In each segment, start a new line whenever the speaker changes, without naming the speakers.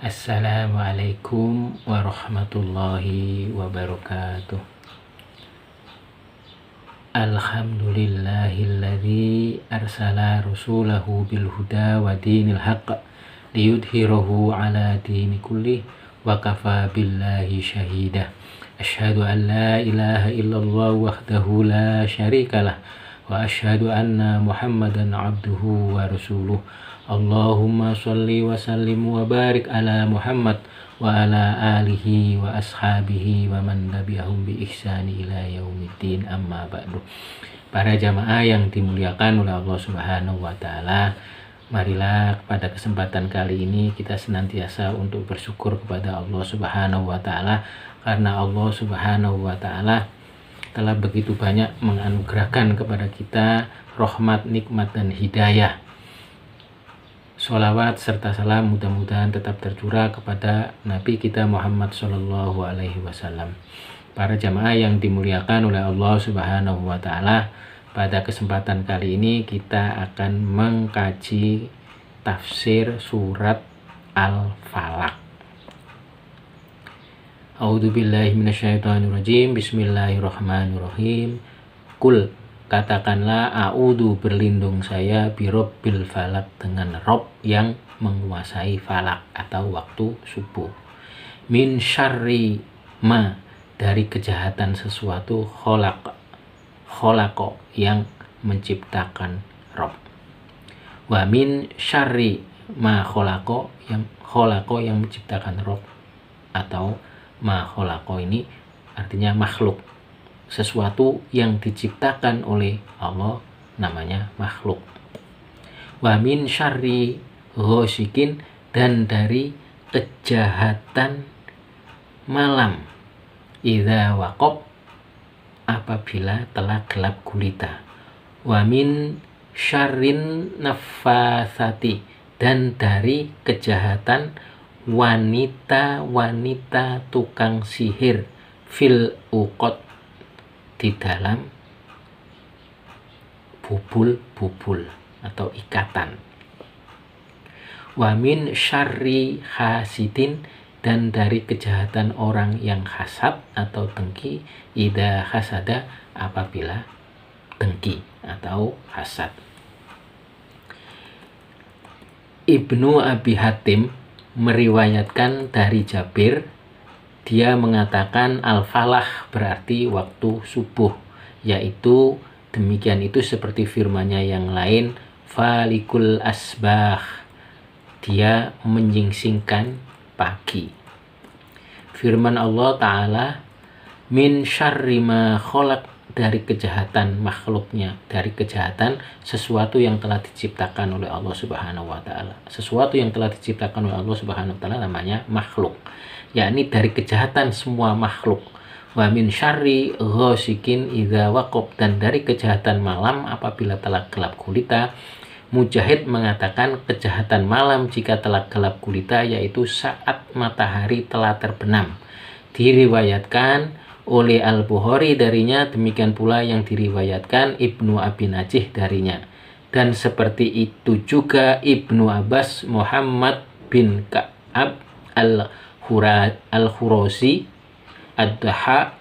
Assalamualaikum warahmatullahi wabarakatuh. Alhamdulillahilladzi arsala rasulahu bil huda wa dinil haqq liyudhhirahu ala dini kulli wa kafa billahi syahida. Asyhadu an la ilaha illallah wahdahu la syarikalah wa asyhadu anna Muhammadan abduhu wa rasuluh. Allahumma sholli wa sallim wa barik ala Muhammad wa ala alihi wa ashabihi wa man tabi'ahum bi ihsani ila yaumiddin, amma ba'du. Para jamaah yang dimuliakan oleh Allah Subhanahu wa taala, marilah pada kesempatan kali ini kita senantiasa untuk bersyukur kepada Allah Subhanahu wa taala, karena Allah Subhanahu wa taala telah begitu banyak menganugerahkan kepada kita rahmat, nikmat dan hidayah. Sholawat serta salam mudah-mudahan tetap tercurah kepada Nabi kita Muhammad Sallallahu Alaihi Wasallam. Para jamaah yang dimuliakan oleh Allah Subhanahu Wa Taala, pada kesempatan kali ini kita akan mengkaji tafsir surat Al-Falaq. A'udzubillahi minasyaitonirrajim. Bismillahirrahmanirrahim. Kul, katakanlah, a'udzu berlindung saya birabbil falak, dengan Rob yang menguasai falak atau waktu subuh. Min syarri ma, dari kejahatan sesuatu, kholaqo yang menciptakan Rob. Wa min syarri ma kholaqo, yang menciptakan Rob, atau ma kholaqo ini artinya makhluk. Sesuatu yang diciptakan oleh Allah namanya makhluk. Wa min syarri ghasikin, dan dari kejahatan malam, idza waqab, apabila telah gelap gulita. Wa min syarrin naffatsati, dan dari kejahatan wanita-wanita tukang sihir, fil uqad, di dalam bubul-bubul atau ikatan. Wa min syarri hasidin, dan dari kejahatan orang yang hasad atau dengki, idza hasada, apabila dengki atau hasad. Ibnu Abi Hatim meriwayatkan dari Jabir, dia mengatakan al-falah berarti waktu subuh, yaitu demikian itu seperti firman-Nya yang lain, falikul asbah, dia menyingsingkan pagi. Firman Allah Ta'ala, min syarri ma kholaq, dari kejahatan makhluknya, dari kejahatan sesuatu yang telah diciptakan oleh Allah Subhanahu wa taala. Sesuatu yang telah diciptakan oleh Allah Subhanahu wa taala namanya makhluk, yakni dari kejahatan semua makhluk. Wa min syarri ghasikin idza waqab, dan dari kejahatan malam apabila telah gelap gulita. Mujahid mengatakan kejahatan malam jika telah gelap gulita, yaitu saat matahari telah terbenam. Diriwayatkan oleh Al-Bukhari darinya, demikian pula yang diriwayatkan Ibnu Abi Najih darinya. Dan seperti itu juga Ibnu Abbas, Muhammad bin Ka'ab Al-Khurasi, Ad-Daha,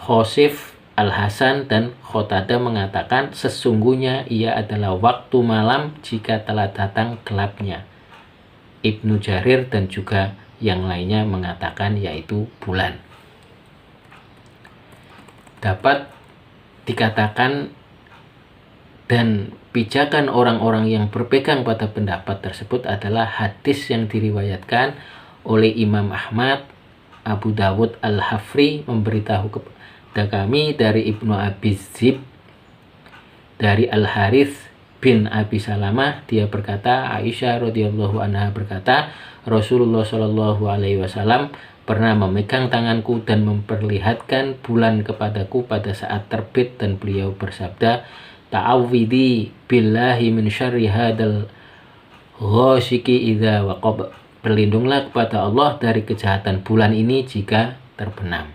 Khosif, Al-Hasan, dan Khotada mengatakan sesungguhnya ia adalah waktu malam jika telah datang gelapnya. Ibnu Jarir dan juga yang lainnya mengatakan yaitu bulan. Dapat dikatakan dan pijakan orang-orang yang berpegang pada pendapat tersebut adalah hadis yang diriwayatkan oleh Imam Ahmad. Abu Dawud Al-Hafri memberitahu kepada kami dari Ibnu Abi Zib, dari Al-Harith bin Abi Salamah, dia berkata, Aisyah radhiyallahu anha berkata, Rasulullah Shallallahu Alaihi Wasallam pernah memegang tanganku dan memperlihatkan bulan kepadaku pada saat terbit, dan beliau bersabda, ta'awwidhi billahi min syarri hadal ghasiki idza waqab, berlindunglah kepada Allah dari kejahatan bulan ini jika terbenam.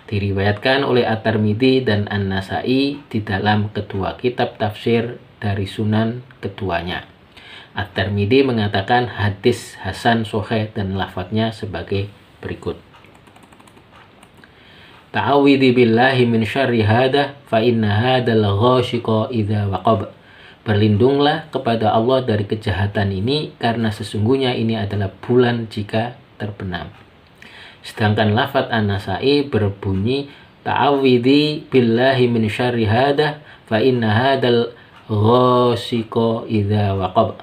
Diriwayatkan oleh At-Tirmidzi dan An-Nasai di dalam kedua kitab tafsir dari sunan keduanya. At-Tirmidzi mengatakan hadis hasan sahih dan lafadznya sebagai berikut. Ta'awidhi billahi min syarri hada fa inna hadal ghashiqa idza waqab. Berlindunglah kepada Allah dari kejahatan ini karena sesungguhnya ini adalah bulan jika terbenam. Sedangkan lafadz An-Nasa'i berbunyi ta'awidhi billahi min syarri hada fa inna hadal ghashiqa idza waqab.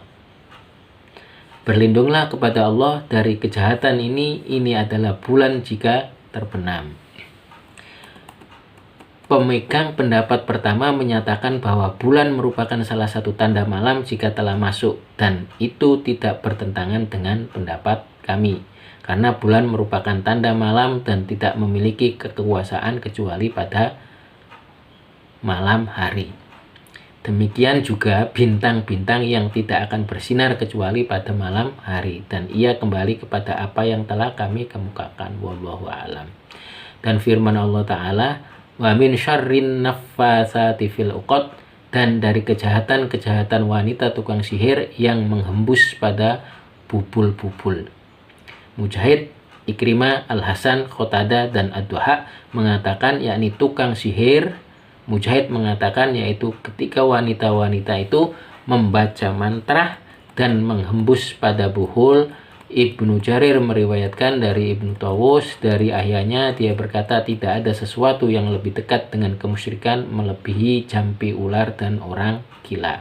Berlindunglah kepada Allah dari kejahatan ini adalah bulan jika terbenam. Pemegang pendapat pertama menyatakan bahwa bulan merupakan salah satu tanda malam jika telah masuk, dan itu tidak bertentangan dengan pendapat kami, karena bulan merupakan tanda malam dan tidak memiliki kekuasaan kecuali pada malam hari. Demikian juga bintang-bintang yang tidak akan bersinar kecuali pada malam hari, dan ia kembali kepada apa yang telah kami kemukakan. Wallahu a'lam. Dan firman Allah Ta'ala, wa min syarrin naffasati fil uqad, dan dari kejahatan-kejahatan wanita tukang sihir yang menghembus pada bubul-bubul. Mujahid, Ikrimah, Al-Hasan, Qatadah, dan Ad-Duha mengatakan yakni tukang sihir. Mujahid mengatakan yaitu ketika wanita-wanita itu membaca mantra dan menghembus pada buhul. Ibnu Jarir meriwayatkan dari Ibnu Tawus dari ayahnya, dia berkata tidak ada sesuatu yang lebih dekat dengan kemusyrikan melebihi jampi ular dan orang gila.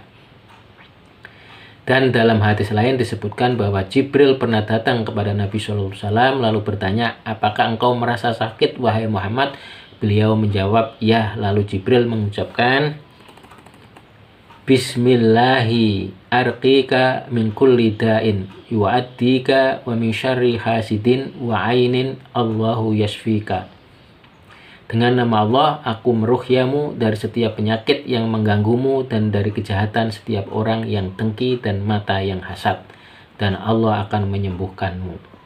Dan dalam hadis lain disebutkan bahwa Jibril pernah datang kepada Nabi SAW lalu bertanya, apakah engkau merasa sakit wahai Muhammad? Beliau menjawab, ya. Lalu Jibril mengucapkan, Bismillahi arqika min kulli da'in yu'addika wa min syarri hasidin wa ainin Allahu yashfika. Dengan nama Allah, aku meruhyamu dari setiap penyakit yang mengganggumu dan dari kejahatan setiap orang yang dengki dan mata yang hasad, dan Allah akan menyembuhkanmu.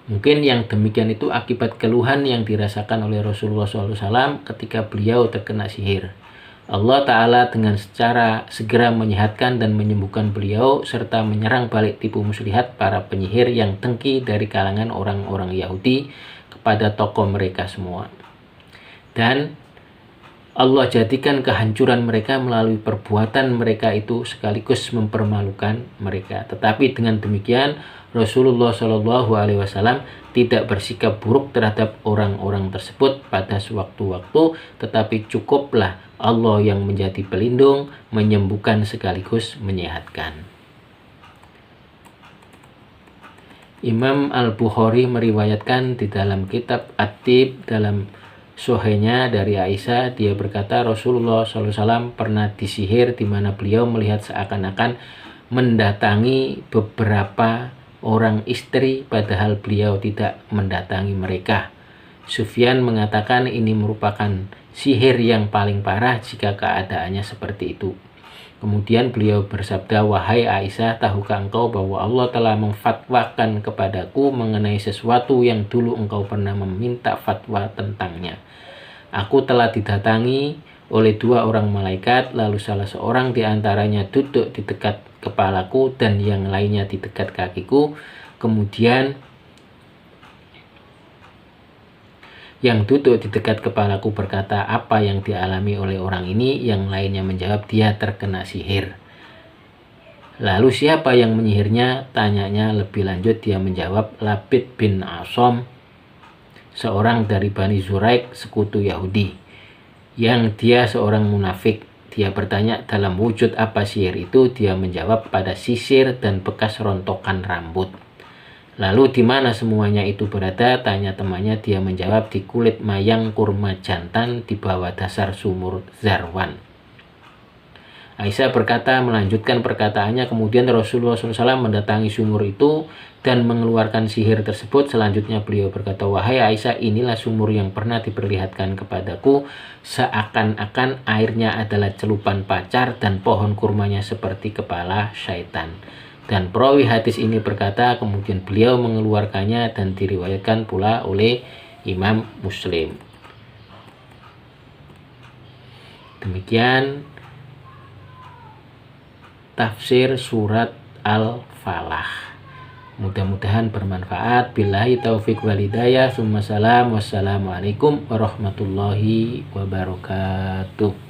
Mungkin yang demikian itu akibat keluhan yang dirasakan oleh Rasulullah SAW ketika beliau terkena sihir. Allah Ta'ala dengan secara segera menyehatkan dan menyembuhkan beliau serta menyerang balik tipu muslihat para penyihir yang dengki dari kalangan orang-orang Yahudi kepada tokoh mereka semua. Dan Allah jadikan kehancuran mereka melalui perbuatan mereka itu sekaligus mempermalukan mereka. Tetapi dengan demikian Rasulullah SAW tidak bersikap buruk terhadap orang-orang tersebut pada sewaktu-waktu, tetapi cukuplah Allah yang menjadi pelindung, menyembuhkan sekaligus menyehatkan. Imam Al-Bukhari meriwayatkan di dalam kitab At-Tib dalam Sahihnya dari Aisyah, dia berkata Rasulullah SAW pernah disihir di mana beliau melihat seakan-akan mendatangi beberapa orang istri padahal beliau tidak mendatangi mereka. Sufyan mengatakan ini merupakan sihir yang paling parah jika keadaannya seperti itu. Kemudian beliau bersabda, wahai Aisyah, tahukah engkau bahwa Allah telah memfatwakan kepadaku mengenai sesuatu yang dulu engkau pernah meminta fatwa tentangnya. Aku telah didatangi oleh dua orang malaikat, lalu salah seorang di antaranya duduk di dekat kepalaku dan yang lainnya di dekat kakiku. Kemudian yang duduk di dekat kepalaku berkata, apa yang dialami oleh orang ini? Yang lainnya menjawab, dia terkena sihir. Lalu siapa yang menyihirnya? Tanyanya lebih lanjut, dia menjawab, Labid bin Asom, seorang dari Bani Zuraik, sekutu Yahudi, yang dia seorang munafik. Dia bertanya, dalam wujud apa sihir itu? Dia menjawab, pada sisir dan bekas rontokan rambut. Lalu di mana semuanya itu berada? Tanya temannya. Dia menjawab, di kulit mayang kurma jantan di bawah dasar sumur Zarwan. Aisyah berkata, melanjutkan perkataannya, kemudian Rasulullah SAW mendatangi sumur itu dan mengeluarkan sihir tersebut. Selanjutnya beliau berkata, wahai Aisyah, inilah sumur yang pernah diperlihatkan kepadaku, seakan-akan airnya adalah celupan pacar dan pohon kurmanya seperti kepala syaitan. Dan perawi hadis ini berkata, kemudian beliau mengeluarkannya dan diriwayatkan pula oleh Imam Muslim. Demikian tafsir surat al-falah. Mudah-mudahan bermanfaat. Billahi taufik wal hidayah. Wassalamualaikum warahmatullahi wabarakatuh.